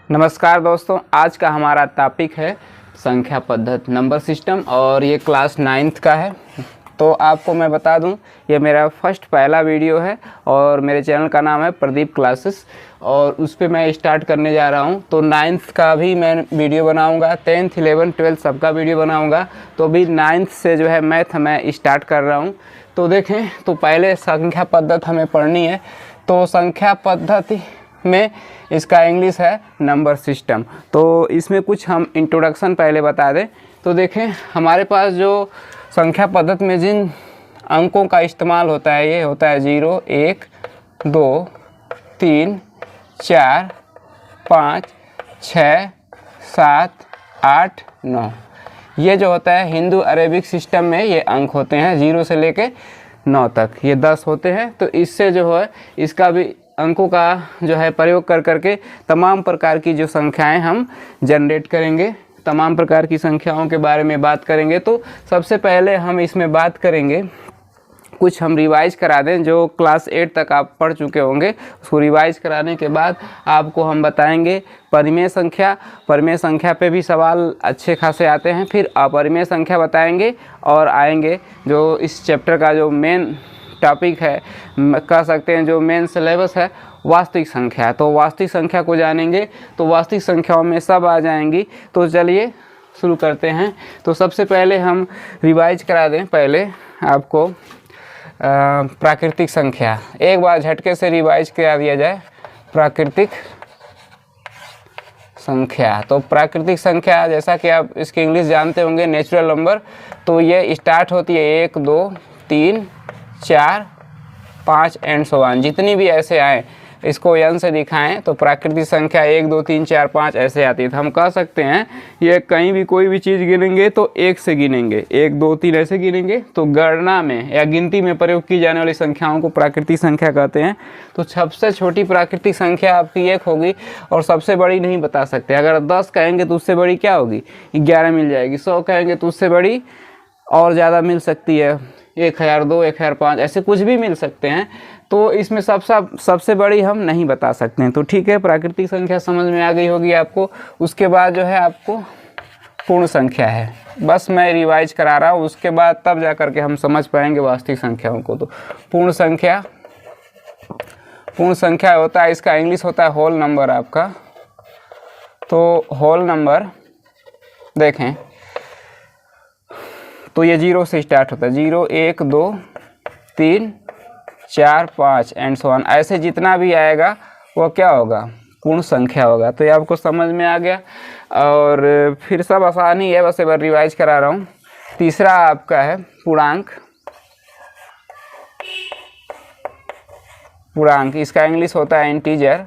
नमस्कार दोस्तों, आज का हमारा टॉपिक है संख्या पद्धति नंबर सिस्टम और ये क्लास 9th का है। तो आपको मैं बता दूं, ये मेरा पहला वीडियो है और मेरे चैनल का नाम है प्रदीप क्लासेस और उस पर मैं स्टार्ट करने जा रहा हूं। तो 9th का भी मैं वीडियो बनाऊंगा, 10th 11th 12th सबका वीडियो बनाऊंगा। तो अभी 9th से जो है मैथ मैं स्टार्ट कर रहा हूँ। तो देखें, तो पहले संख्या पद्धति हमें पढ़नी है। तो संख्या पद्धति में इसका इंग्लिश है नंबर सिस्टम। तो इसमें कुछ हम इंट्रोडक्शन पहले बता दें। तो देखें, हमारे पास जो संख्या पद्धति में जिन अंकों का इस्तेमाल होता है, ये होता है 0, 1, 2, 3, 4, 5, 6, 7, 8, 9। ये जो होता है हिंदू अरेबिक सिस्टम में ये अंक होते हैं 0 से लेके 9 तक, ये 10 होते हैं। तो इससे जो है इसका भी अंकों का जो है प्रयोग कर करके तमाम प्रकार की जो संख्याएं हम जनरेट करेंगे, तमाम प्रकार की संख्याओं के बारे में बात करेंगे। तो सबसे पहले हम इसमें बात करेंगे, कुछ हम रिवाइज करा दें। जो क्लास 8 तक आप पढ़ चुके होंगे उसको रिवाइज कराने के बाद आपको हम बताएंगे परिमेय संख्या। परिमेय संख्या पे भी सवाल अच्छे खासे आते हैं। फिर अपरिमेय संख्या बताएंगे और आएंगे जो इस चैप्टर का जो मेन टॉपिक है, कह सकते हैं जो मेन सिलेबस है, वास्तविक संख्या। तो वास्तविक संख्या को जानेंगे तो वास्तविक संख्याओं में सब आ जाएंगी। तो चलिए शुरू करते हैं। तो सबसे पहले हम रिवाइज करा दें पहले आपको प्राकृतिक संख्या, एक बार झटके से रिवाइज करा दिया जाए। प्राकृतिक संख्या, तो प्राकृतिक संख्या जैसा कि आप इसकी इंग्लिश जानते होंगे नेचुरल नंबर। तो ये स्टार्ट होती है 1, 2, 3, 4, 5 एंड सो ऑन। जितनी भी ऐसे आए इसको n से दिखाएं तो प्राकृतिक संख्या 1, 2, 3, 4, 5 ऐसे आती है। तो हम कह सकते हैं ये कहीं भी कोई भी चीज़ गिनेंगे तो 1 से गिनेंगे, 1, 2, 3 ऐसे गिनेंगे। तो गणना में या गिनती में प्रयोग की जाने वाली संख्याओं को प्राकृतिक संख्या कहते हैं। तो सबसे छोटी प्राकृतिक संख्या आपकी 1 होगी और सबसे बड़ी नहीं बता सकते। अगर 10 कहेंगे तो उससे बड़ी क्या होगी, 11 मिल जाएगी। 100 कहेंगे तो उससे बड़ी और ज़्यादा मिल सकती है, 1002, 1005 ऐसे कुछ भी मिल सकते हैं। तो इसमें सबसे बड़ी हम नहीं बता सकते हैं। तो ठीक है, प्राकृतिक संख्या समझ में आ गई होगी आपको। उसके बाद जो है आपको पूर्ण संख्या है। बस मैं रिवाइज करा रहा हूँ, उसके बाद तब जा कर के हम समझ पाएंगे वास्तविक संख्याओं को। तो पूर्ण संख्या होता है, इसका इंग्लिश होता है होल नंबर आपका। तो होल नंबर देखें तो ये 0 से स्टार्ट होता है, 0, 1, 2, 3, 4, 5 एंड सो ऑन। ऐसे जितना भी आएगा वो क्या होगा, पूर्ण संख्या होगा। तो ये आपको समझ में आ गया और फिर सब आसानी है, बस एक बार रिवाइज करा रहा हूँ। तीसरा आपका है पूर्णांक। पूर्णांक इसका इंग्लिश होता है इंटीजर।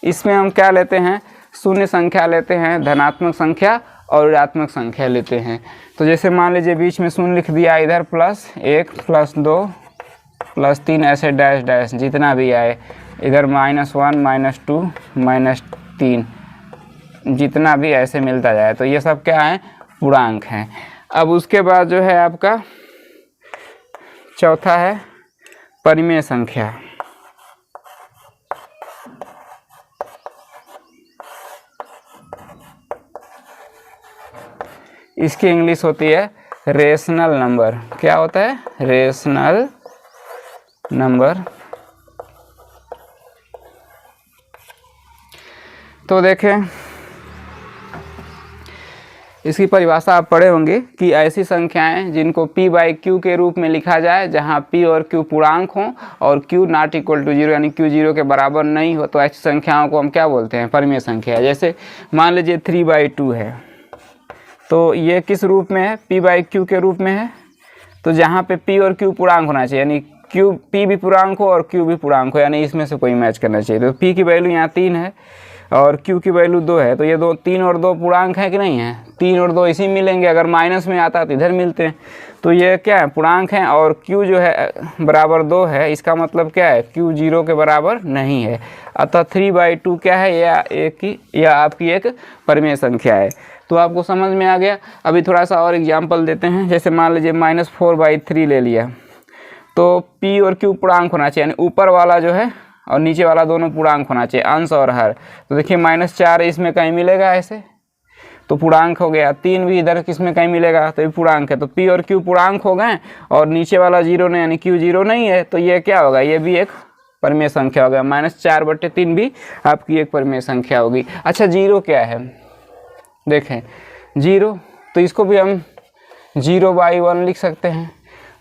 इसमें हम क्या लेते हैं, शून्य संख्या लेते हैं, धनात्मक संख्या और ऋणात्मक संख्या लेते हैं। तो जैसे मान लीजिए बीच में शून्य लिख दिया, इधर +1, +2, +3 ऐसे डैश डैश जितना भी आए, इधर -1, -2, -3 जितना भी ऐसे मिलता जाए। तो ये सब क्या है, पूर्णांक हैं। अब उसके बाद जो है आपका चौथा है परिमेय संख्या। इसकी इंग्लिश होती है रेशनल नंबर। क्या होता है, रेशनल नंबर। तो देखें, इसकी परिभाषा आप पढ़े होंगे कि ऐसी संख्याएं जिनको p/q के रूप में लिखा जाए, जहां p और q पूर्णांक हों और q ≠ 0 यानी q 0 के बराबर नहीं हो, तो ऐसी संख्याओं को हम क्या बोलते हैं, परिमेय संख्या। जैसे मान लीजिए 3/2 है, तो ये किस रूप में है, p/q के रूप में है। तो जहाँ पे p और q पूर्णांक होना चाहिए, यानी p भी पूर्णांक हो और q भी पूर्णांक हो, यानी इसमें से कोई मैच करना चाहिए। तो p की वैल्यू यहाँ 3 है और q की वैल्यू 2 है। तो ये 3 और 2 पूर्णांक है कि नहीं है, 3 और 2 इसी मिलेंगे। अगर माइनस में आता तो इधर मिलते हैं। तो ये क्या है, पूर्णांक हैं और q जो है बराबर 2 है। इसका मतलब क्या है, q 0 के बराबर नहीं है। अतः 3/2 क्या है, यह आपकी एक परिमेय संख्या है। तो आपको समझ में आ गया। अभी थोड़ा सा और एग्जाम्पल देते हैं। जैसे मान लीजिए -4/3 ले लिया, तो P और Q पूर्णांक होना चाहिए, यानी ऊपर वाला जो है और नीचे वाला दोनों पूर्णांक होना चाहिए, अंश और हर। तो देखिए -4 इसमें कहीं मिलेगा ऐसे, तो पूर्णांक हो गया। 3 भी इधर किसमें कहीं मिलेगा, तो ये पूर्णांक है। तो P और Q पूर्णांक हो गए, और नीचे वाला 0 नहीं, यानी Q 0 नहीं है, तो ये क्या होगा, ये भी एक परिमेय संख्या हो गया। -4/3 भी आपकी एक परिमेय संख्या होगी। अच्छा, 0 क्या है, देखें 0, तो इसको भी हम 0/1 लिख सकते हैं।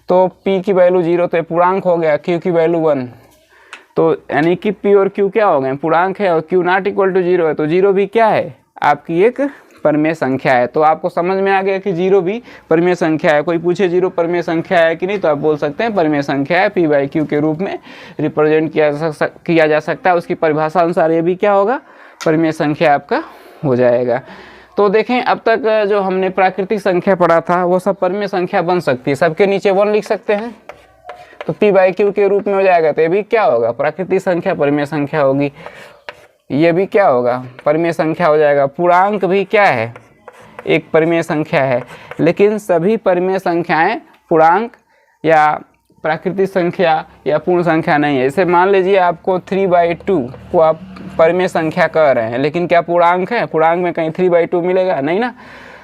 तो P की वैल्यू 0, तो ये पूर्णांक हो गया, Q की वैल्यू 1, तो यानी कि P और Q क्या हो गए, पूर्णांक है, और Q ≠ 0 है, तो 0 भी क्या है, आपकी एक परिमेय संख्या है। तो आपको समझ में आ गया कि 0 भी परिमेय संख्या है। कोई पूछे 0 परिमेय संख्या है कि नहीं, तो आप बोल सकते हैं परिमेय संख्या है, P/Q के रूप में रिप्रेजेंट किया जा सकता है। उसकी परिभाषा अनुसार ये भी क्या होगा, परिमेय संख्या आपका हो जाएगा। तो देखें, अब तक जो हमने प्राकृतिक संख्या पढ़ा था वो सब परिमेय संख्या बन सकती है। सबके नीचे 1 लिख सकते हैं, तो P/Q के रूप में हो जाएगा। तो ये भी क्या होगा, प्राकृतिक संख्या परिमेय संख्या होगी। ये भी क्या होगा, परिमेय संख्या हो जाएगा। पूर्णांक भी क्या है, एक परिमेय संख्या है। लेकिन सभी परिमेय संख्याएं पूर्णांक या प्राकृतिक संख्या या पूर्ण संख्या नहीं है। जैसे मान लीजिए आपको 3/2 को आप परिमेय संख्या कह रहे हैं, लेकिन क्या पूर्णांक है, पूर्णांक में कहीं 3/2 मिलेगा, नहीं ना।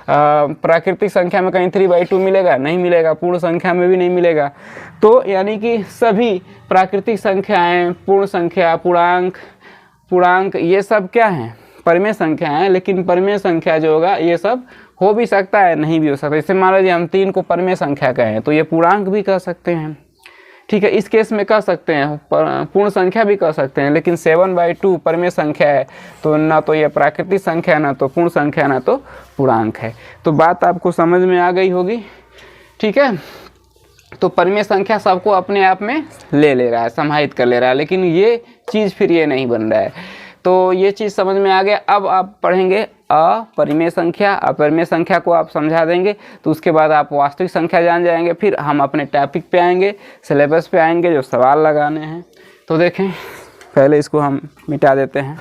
प्राकृतिक संख्या में कहीं 3/2 मिलेगा, नहीं मिलेगा। पूर्ण संख्या में भी नहीं मिलेगा। तो यानी कि सभी प्राकृतिक संख्याएं, पूर्ण संख्या, पूर्णांक ये सब क्या हैं, परिमेय संख्या हैं। लेकिन परिमेय संख्या जो होगा ये सब हो भी सकता है, नहीं भी हो सकता। जैसे मान लीजिए हम 3 को परिमेय संख्या कहें, तो ये पूर्णांक भी कह सकते हैं, ठीक है, इस केस में कह सकते हैं, पूर्ण संख्या भी कह सकते हैं। लेकिन 7/2 परिमेय संख्या है, तो ना तो ये प्राकृतिक संख्या, ना तो पूर्ण संख्या, ना तो पूर्णांक है। तो बात आपको समझ में आ गई होगी, ठीक है। तो परिमेय संख्या सबको अपने आप में ले रहा है, समाहित कर ले रहा है, लेकिन ये चीज़ फिर ये नहीं बन रहा है। तो ये चीज़ समझ में आ गया। अब आप पढ़ेंगे अपरिमेय संख्या। अपरिमेय संख्या को आप समझा देंगे, तो उसके बाद आप वास्तविक संख्या जान जाएंगे। फिर हम अपने टॉपिक पे आएंगे, सिलेबस पे आएंगे, जो सवाल लगाने हैं। तो देखें, पहले इसको हम मिटा देते हैं।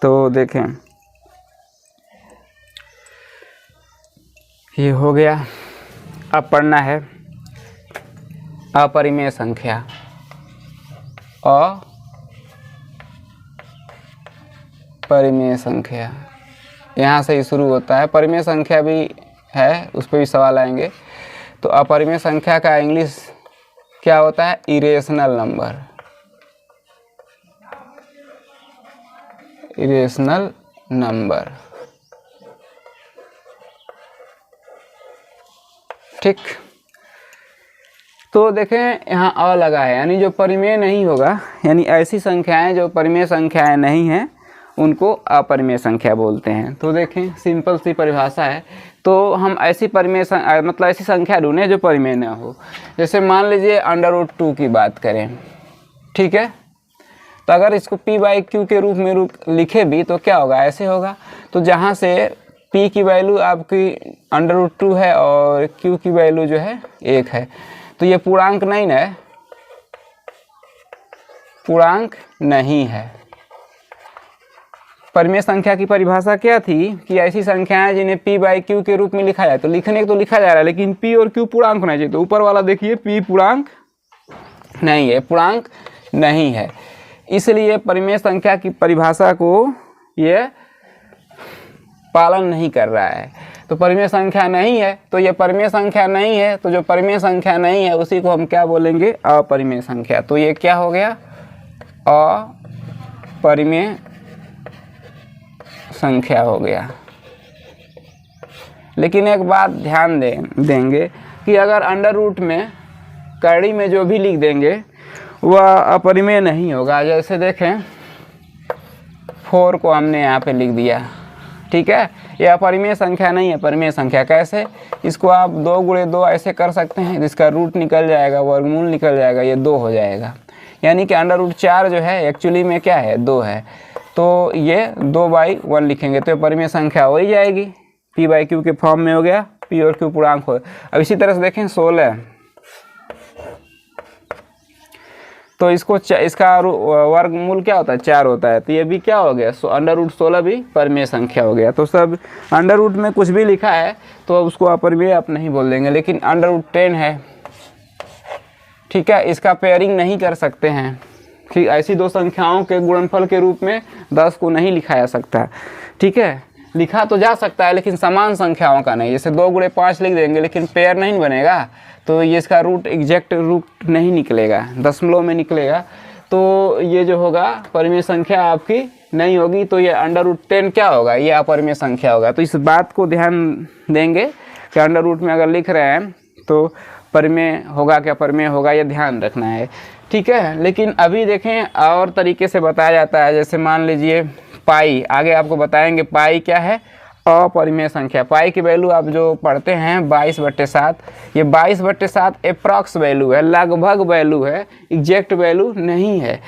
तो देखें, ये हो गया। अब पढ़ना है अपरिमेय संख्या। अपरिमेय संख्या यहाँ से ही शुरू होता है। परिमेय संख्या भी है, उस पर भी सवाल आएंगे। तो अपरिमेय संख्या का इंग्लिश क्या होता है, इरेशनल नंबर। इरेशनल नंबर, ठीक। तो देखें, यहाँ अ लगा है, यानी जो परिमेय नहीं होगा, यानी ऐसी संख्याएं जो परिमेय संख्याएं नहीं हैं, उनको अपरिमेय संख्या बोलते हैं। तो देखें, सिंपल सी परिभाषा है। तो हम ऐसी परिमेय मतलब ऐसी संख्या ढूंढें जो परिमेय ना हो। जैसे मान लीजिए √2 की बात करें, ठीक है। तो अगर इसको P/Q के रूप में लिखे भी तो क्या होगा, ऐसे होगा। तो जहाँ से P की वैल्यू आपकी √2 है और Q की वैल्यू जो है 1 है, तो ये पूर्णांक नहीं है, पूर्णांक नहीं है। परिमेय संख्या की परिभाषा क्या थी कि ऐसी संख्याएं जिन्हें P/Q के रूप में लिखा जाए। तो लिखने को तो लिखा जा रहा है, लेकिन P और Q पूर्णांक होना चाहिए। तो ऊपर वाला देखिए, P पूर्णांक नहीं है, पूर्णांक नहीं है। इसलिए परिमेय संख्या की परिभाषा को ये पालन नहीं कर रहा है। तो परिमेय संख्या नहीं है, तो ये परिमेय संख्या नहीं है। तो जो परिमेय संख्या नहीं है उसी को हम क्या बोलेंगे, अपरिमेय संख्या। तो ये क्या हो गया, अपरिमेय संख्या हो गया। लेकिन एक बात ध्यान देंगे कि अगर अंडर में कड़ी में जो भी लिख देंगे वह अपरिमेय नहीं होगा। जैसे देखें, 4 को हमने यहाँ पे लिख दिया, ठीक है, यह अपरिमेय संख्या नहीं है, परिमेय संख्या। कैसे, इसको आप 2 × 2 ऐसे कर सकते हैं, जिसका रूट निकल जाएगा, वर्गमूल निकल जाएगा, ये 2 हो जाएगा। यानी कि √4 जो है एक्चुअली में क्या है, 2 है। तो ये 2/1 लिखेंगे, तो ये परिमेय संख्या हो ही जाएगी, P बाई क्यू के फॉर्म में हो गया, P और Q पूर्णांक हो। अब इसी तरह से देखें 16, तो इसका वर्गमूल क्या होता है, 4 होता है, तो ये भी क्या हो गया, √16 भी परिमेय संख्या हो गया। तो सब अंडर रूट में कुछ भी लिखा है तो उसको अपरिमेय आप नहीं बोल देंगे, लेकिन √10 है, ठीक है, इसका पेयरिंग नहीं कर सकते हैं, ठीक। ऐसी दो संख्याओं के गुणनफल के रूप में 10 को नहीं लिखा जा सकता, ठीक है। लिखा तो जा सकता है लेकिन समान संख्याओं का नहीं, जैसे 2 × 5 लिख देंगे लेकिन पेयर नहीं बनेगा, तो ये इसका रूट एग्जैक्ट रूट नहीं निकलेगा, दशमलव में निकलेगा, तो ये जो होगा परिमेय संख्या आपकी नहीं होगी। तो ये √10 क्या होगा, ये अपरिमेय संख्या होगा। तो इस बात को ध्यान देंगे कि अंडर रूट में अगर लिख रहे हैं तो परिमेय होगा क्या अपरिमेय होगा, ये ध्यान रखना है, ठीक है। लेकिन अभी देखें और तरीके से बताया जाता है, जैसे मान लीजिए पाई, आगे आपको बताएंगे पाई क्या है, अपरिमेय संख्या। पाई की वैल्यू आप जो पढ़ते हैं 22/7, ये 22/7 अप्रॉक्स वैल्यू है, लगभग वैल्यू है, एग्जैक्ट वैल्यू नहीं है।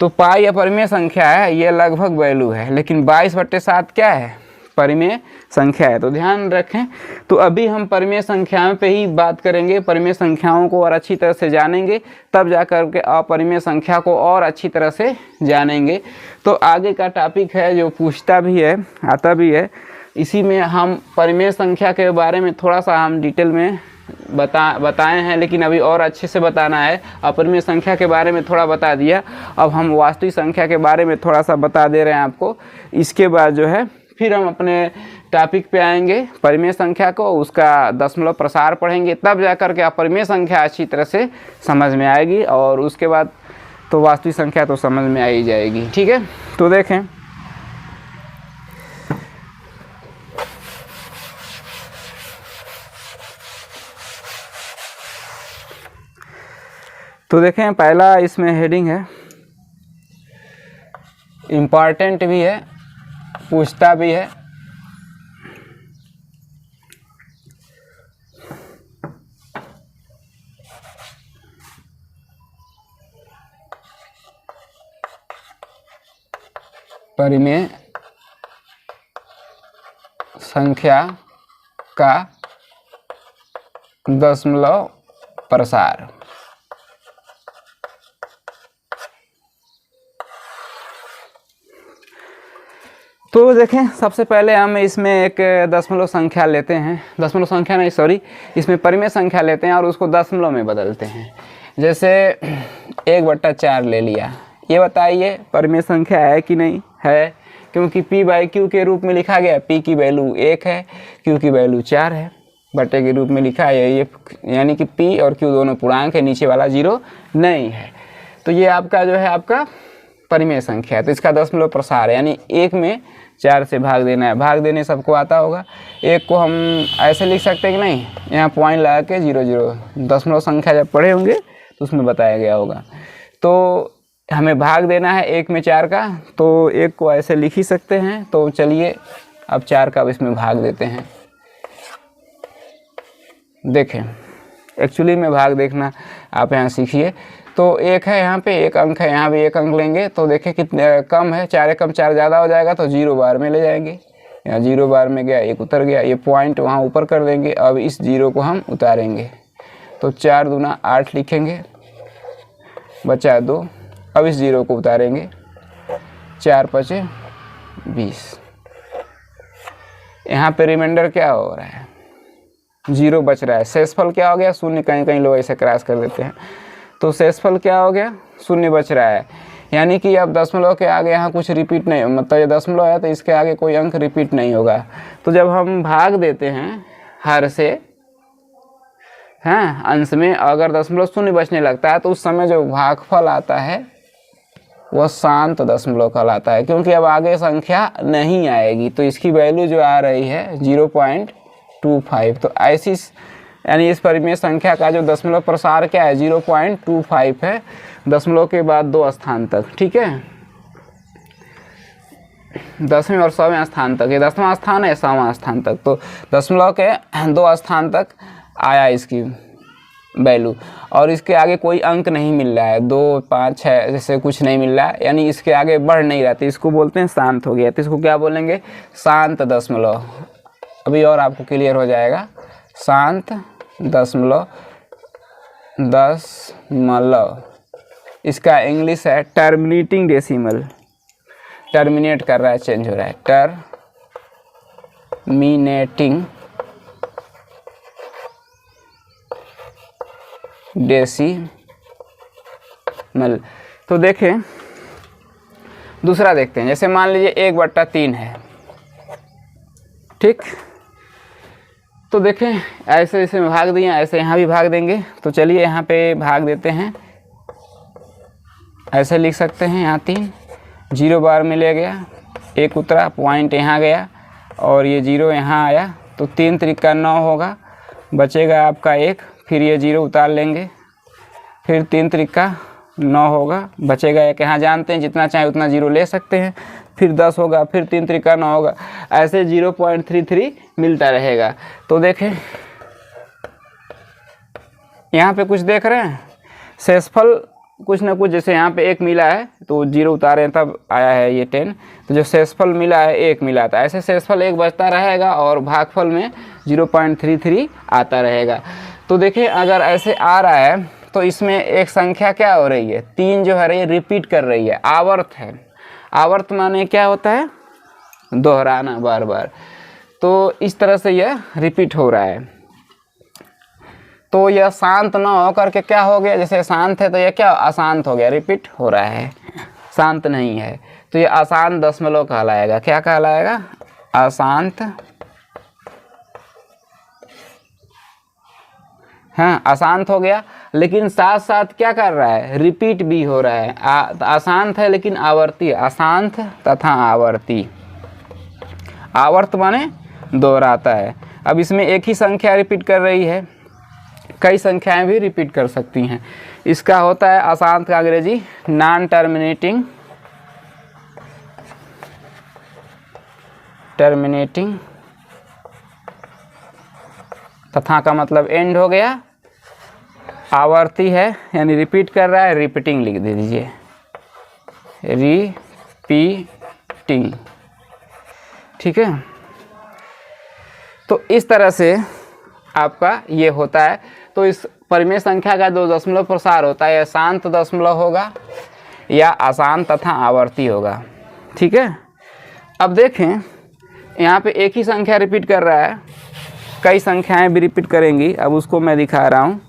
तो पाई अपरिमेय संख्या है, ये लगभग वैल्यू है, लेकिन 22/7 क्या है, परिमेय संख्या है। तो ध्यान रखें। तो अभी हम परिमेय संख्याओं पे ही बात करेंगे, परिमेय संख्याओं को और अच्छी तरह से जानेंगे, तब जाकर के अपरिमेय संख्या को और अच्छी तरह से जानेंगे। तो आगे का टॉपिक है जो पूछता भी है, आता भी है, इसी में हम परिमेय संख्या के बारे में थोड़ा सा हम डिटेल में बताए हैं, लेकिन अभी और अच्छे से बताना है। अपरिमेय संख्या के बारे में थोड़ा बता दिया, अब हम वास्तविक संख्या के बारे में थोड़ा सा बता दे रहे हैं आपको। इसके बाद जो है फिर हम अपने टॉपिक पे आएंगे, परिमेय संख्या को, उसका दशमलव प्रसार पढ़ेंगे, तब जाकर के अपरिमेय संख्या अच्छी तरह से समझ में आएगी, और उसके बाद तो वास्तविक संख्या तो समझ में आ ही जाएगी, ठीक है। तो देखें, पहला इसमें हेडिंग है, इम्पॉर्टेंट भी है, पूछता भी है। परिमेय संख्या का दशमलव प्रसार। तो देखें, सबसे पहले हम इसमें एक दशमलव संख्या लेते हैं, दशमलव संख्या नहीं सॉरी, इसमें परिमेय संख्या लेते हैं और उसको दशमलव में बदलते हैं। जैसे 1/4 ले लिया, ये बताइए परिमेय संख्या है कि नहीं है, क्योंकि P बाई Q के रूप में लिखा गया, P की वैल्यू 1 है, Q की वैल्यू 4 है, बटे के रूप में लिखा है, ये यानी कि P और Q दोनों पूर्णांक है, नीचे वाला 0 नहीं है। तो ये आपका जो है आपका परिमेय संख्या है। तो इसका दशमलव प्रसार है, यानी 1 में 4 से भाग देना है। भाग देने सबको आता होगा। 1 को हम ऐसे लिख सकते हैं कि नहीं, यहाँ पॉइंट लगा के 0 दशमलव संख्या जब पढ़े होंगे तो उसमें बताया गया होगा। तो हमें भाग देना है 1 में 4 का, तो 1 को ऐसे लिख ही सकते हैं। तो चलिए अब 4 का अब इसमें भाग देते हैं। देखें, एक्चुअली में भाग देखना आप यहाँ सीखिए। तो 1 है यहाँ पे, 1 अंक है, यहाँ भी 1 अंक लेंगे, तो देखें कितने कम है, 4 कम 4 ज़्यादा हो जाएगा, तो 0 बार में ले जाएंगे। यहाँ 0 बार में गया, 1 उतर गया, ये पॉइंट वहाँ ऊपर कर देंगे। अब इस 0 को हम उतारेंगे, तो 4 दूना 8 लिखेंगे, बचा 2। अब इस 0 को उतारेंगे, 4 5 20। यहाँ पे रिमाइंडर क्या हो रहा है, 0 बच रहा है। शेषफल क्या हो गया, 0। कहीं कहीं लोग ऐसे क्रॉस कर देते हैं, तो शेषफल क्या हो गया, 0 बच रहा है। यानी कि अब दशमलव के आगे यहाँ कुछ रिपीट नहीं, मतलब ये दशमलव है तो इसके आगे कोई अंक रिपीट नहीं होगा। तो जब हम भाग देते हैं हर से, हाँ, अंश में अगर दशमलव 0 बचने लगता है तो उस समय जो भागफल आता है वह शांत दशमलव कहलाता है, क्योंकि अब आगे संख्या नहीं आएगी। तो इसकी वैल्यू जो आ रही है 0.25। तो ऐसी यानी इस परिमेय संख्या का जो दशमलव प्रसार क्या है, 0.25 है, दशमलव के बाद 2 स्थान तक, ठीक है, 10वें और 100वें स्थान तक। ये 10वां स्थान है, 100वां स्थान तक, तो दशमलव के 2 स्थान तक आया इसकी वैल्यू, और इसके आगे कोई अंक नहीं मिल रहा है, 2 5 6 जैसे कुछ नहीं मिल रहा है, यानी इसके आगे बढ़ नहीं रहा, तो इसको बोलते हैं शांत हो गया। तो इसको क्या बोलेंगे, शांत दशमलव। अभी और आपको क्लियर हो जाएगा। शांत दशमलव, इसका इंग्लिश है टर्मिनेटिंग डेसिमल। टर्मिनेट कर रहा है, चेंज हो रहा है, टर्मिनेटिंग डेसिमल। तो देखें दूसरा देखते हैं। जैसे मान लीजिए 1/3 है, ठीक। तो देखें ऐसे ऐसे में भाग दिए, ऐसे यहाँ भी भाग देंगे। तो चलिए यहाँ पे भाग देते हैं, ऐसे लिख सकते हैं। यहाँ 3 0 बार में ले गया, 1 उतरा, पॉइंट यहाँ गया और ये 0 यहाँ आया। तो 3 त्रिका 9 होगा, बचेगा आपका 1, फिर ये 0 उतार लेंगे, फिर 3 त्रिका 9 होगा, बचेगा 1। यहाँ जानते हैं जितना चाहे उतना 0 ले सकते हैं, फिर 10 होगा, फिर 3 त्रिका 9 होगा, ऐसे 0.33 मिलता रहेगा। तो देखें यहाँ पे कुछ देख रहे हैं, शेषफल कुछ ना कुछ, जैसे यहाँ पे 1 मिला है तो 0 उतारे तब आया है ये 10। तो जो शेषफल मिला है 1 मिला था, ऐसे शेषफल 1 बचता रहेगा और भागफल में 0.33 आता रहेगा। तो देखिए अगर ऐसे आ रहा है तो इसमें एक संख्या क्या हो रही है, 3 जो है ये रिपीट कर रही है, आवर्त है। आवर्त माने क्या होता है, दोहराना बार बार। तो इस तरह से यह रिपीट हो रहा है। तो यह शांत ना हो करके क्या हो गया, जैसे शांत है तो यह क्या अशांत हो गया, रिपीट हो रहा है, शांत नहीं है। तो यह अशांत दशमलव कहलाएगा। क्या कहलाएगा, अशांत। हाँ अशांत हो गया, लेकिन साथ साथ क्या कर रहा है, रिपीट भी हो रहा है। अशांत है लेकिन आवर्ती, अशांत तथा आवर्ती। आवर्त माने दोहराता है। अब इसमें एक ही संख्या रिपीट कर रही है, कई संख्याएं भी रिपीट कर सकती हैं। इसका होता है अशांत का अंग्रेजी नॉन टर्मिनेटिंग, तथा का मतलब एंड हो गया। आवर्ती है यानी रिपीट कर रहा है, रिपीटिंग लिख दे दीजिए, रिपीटिंग, ठीक है। तो इस तरह से आपका ये होता है। तो इस परिमेय संख्या का 2 दशमलव प्रसार होता है, या शांत दशमलव होगा या अशांत तथा आवर्ती होगा, ठीक है। अब देखें यहाँ पे एक ही संख्या रिपीट कर रहा है, कई संख्याएं भी रिपीट करेंगी। अब उसको मैं दिखा रहा हूँ।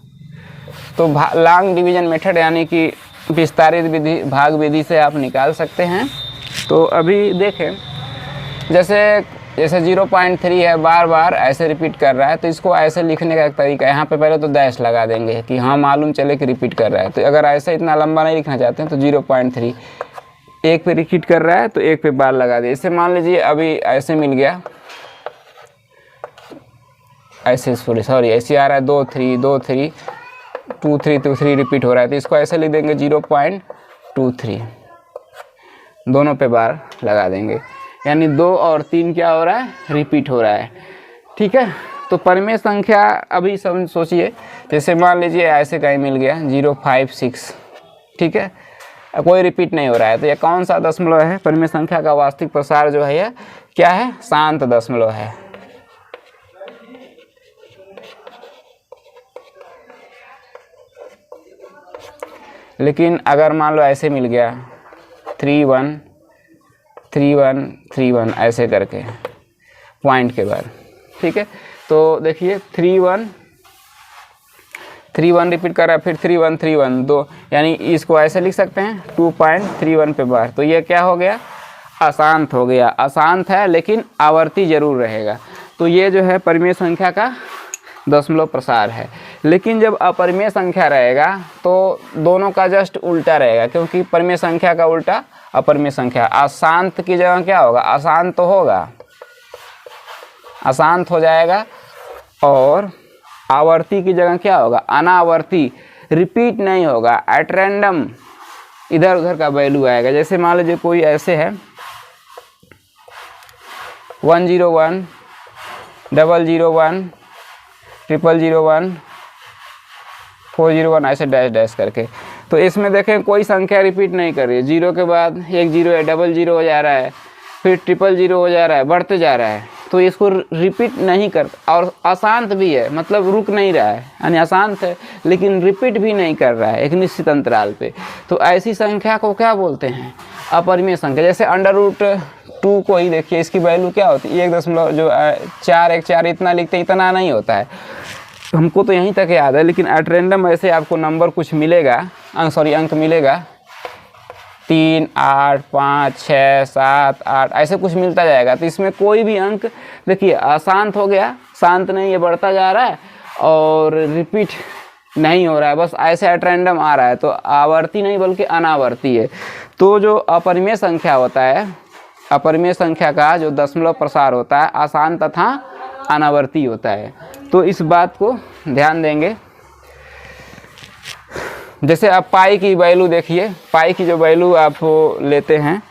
तो लॉन्ग डिवीजन मेथड यानी कि विस्तारित विधि, भाग विधि से आप निकाल सकते हैं। तो अभी देखें जैसे 0.3 है, बार बार ऐसे रिपीट कर रहा है, तो इसको ऐसे लिखने का एक तरीका है। यहाँ पे पहले तो डैश लगा देंगे कि हाँ मालूम चले कि रिपीट कर रहा है। तो अगर ऐसे इतना लंबा नहीं लिखना चाहते हैं तो 0.3 1 पे रिपीट कर रहा है तो 1 पे बार लगा दिए। इससे मान लीजिए अभी ऐसे मिल गया, ऐसे सॉरी ऐसे आ रहा है 2 3 2 3 2 3 2 3 रिपीट हो रहा है, तो इसको ऐसे लिख देंगे 0.23, दोनों पे बार लगा देंगे, यानी 2 और 3 क्या हो रहा है, रिपीट हो रहा है, ठीक है। तो परिमेय संख्या अभी सोचिए, जैसे मान लीजिए ऐसे कहीं मिल गया 056, ठीक है, कोई रिपीट नहीं हो रहा है, तो ये कौन सा दशमलव है, परिमेय संख्या का वास्तविक प्रसार जो है यह क्या है, शांत दशमलव है। लेकिन अगर मान लो ऐसे मिल गया 3 1 3 1 3 1 ऐसे करके पॉइंट के बाद, ठीक है। तो देखिए 3 1 3 1 रिपीट कर रहा है, फिर 3 1 3 1 2, यानी इसको ऐसे लिख सकते हैं 2.31 पे बार। तो ये क्या हो गया, अशांत हो गया। अशांत है लेकिन आवर्ती जरूर रहेगा। तो ये जो है परिमेय संख्या का दशमलव प्रसार है। लेकिन जब अपरिमेय संख्या रहेगा तो दोनों का जस्ट उल्टा रहेगा, क्योंकि परिमेय संख्या का उल्टा अपरिमेय संख्या। अशांत की जगह क्या होगा, अशांत तो होगा, अशांत हो जाएगा, और आवर्ती की जगह क्या होगा, अनावर्ती, रिपीट नहीं होगा, एट रैंडम इधर उधर का वैल्यू आएगा। जैसे मान लीजिए कोई ऐसे है 101 001 001 401 ऐसे डैश डैश करके। तो इसमें देखें कोई संख्या रिपीट नहीं कर रही है, 0 के बाद 1 0 है, 00 हो जा रहा है, फिर 000 हो जा रहा है, बढ़ते जा रहा है, तो इसको रिपीट नहीं कर, और अशांत भी है, मतलब रुक नहीं रहा है, यानी अशांत है लेकिन रिपीट भी नहीं कर रहा है एक निश्चित अंतराल पे, तो ऐसी संख्या को क्या बोलते हैं? अपरिमेय संख्या। जैसे √2 को ही देखिए, इसकी वैल्यू क्या होती है? 1.414 इतना लिखते हैं, इतना नहीं होता है, हमको तो यहीं तक याद है, लेकिन एट रैंडम ऐसे आपको नंबर कुछ मिलेगा, अंक मिलेगा 3, 8, 5, 6, 7, 8 ऐसे कुछ मिलता जाएगा। तो इसमें कोई भी अंक देखिए अशांत हो गया, शांत नहीं, ये बढ़ता जा रहा है और रिपीट नहीं हो रहा है, बस ऐसे एट रैंडम आ रहा है, तो आवर्ती नहीं बल्कि अनावर्ती है। तो जो अपरिमेय संख्या होता है, अपरिमेय संख्या का जो दशमलव प्रसार होता है अशांत तथा अनावर्ती होता है। तो इस बात को ध्यान देंगे। जैसे आप पाई की वैल्यू देखिए, पाई की जो वैल्यू आप लेते हैं,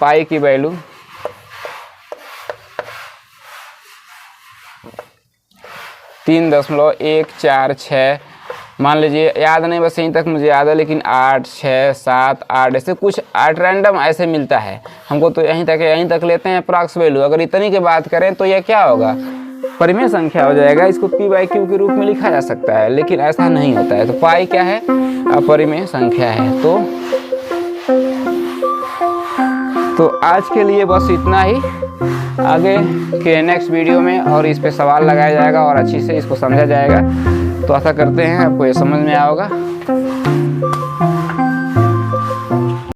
पाई की वैल्यू 3.146, मान लीजिए, याद नहीं, बस यहीं तक मुझे याद है, लेकिन 8, 6, 7, 8 ऐसे कुछ एट रैंडम ऐसे मिलता है हमको, तो यहीं तक लेते हैं अप्रॉक्स वैल्यू। अगर इतनी की बात करें तो यह क्या होगा? परिमेय संख्या हो जाएगा, इसको p/q के रूप में लिखा जा सकता है, लेकिन ऐसा नहीं होता है। तो पाई क्या है? अपरिमेय संख्या है। तो आज के लिए बस इतना ही। आगे के नेक्स्ट वीडियो में और इस पे सवाल लगाया जाएगा और अच्छी से इसको समझा जाएगा। तो आशा करते हैं आपको ये समझ में आएगा।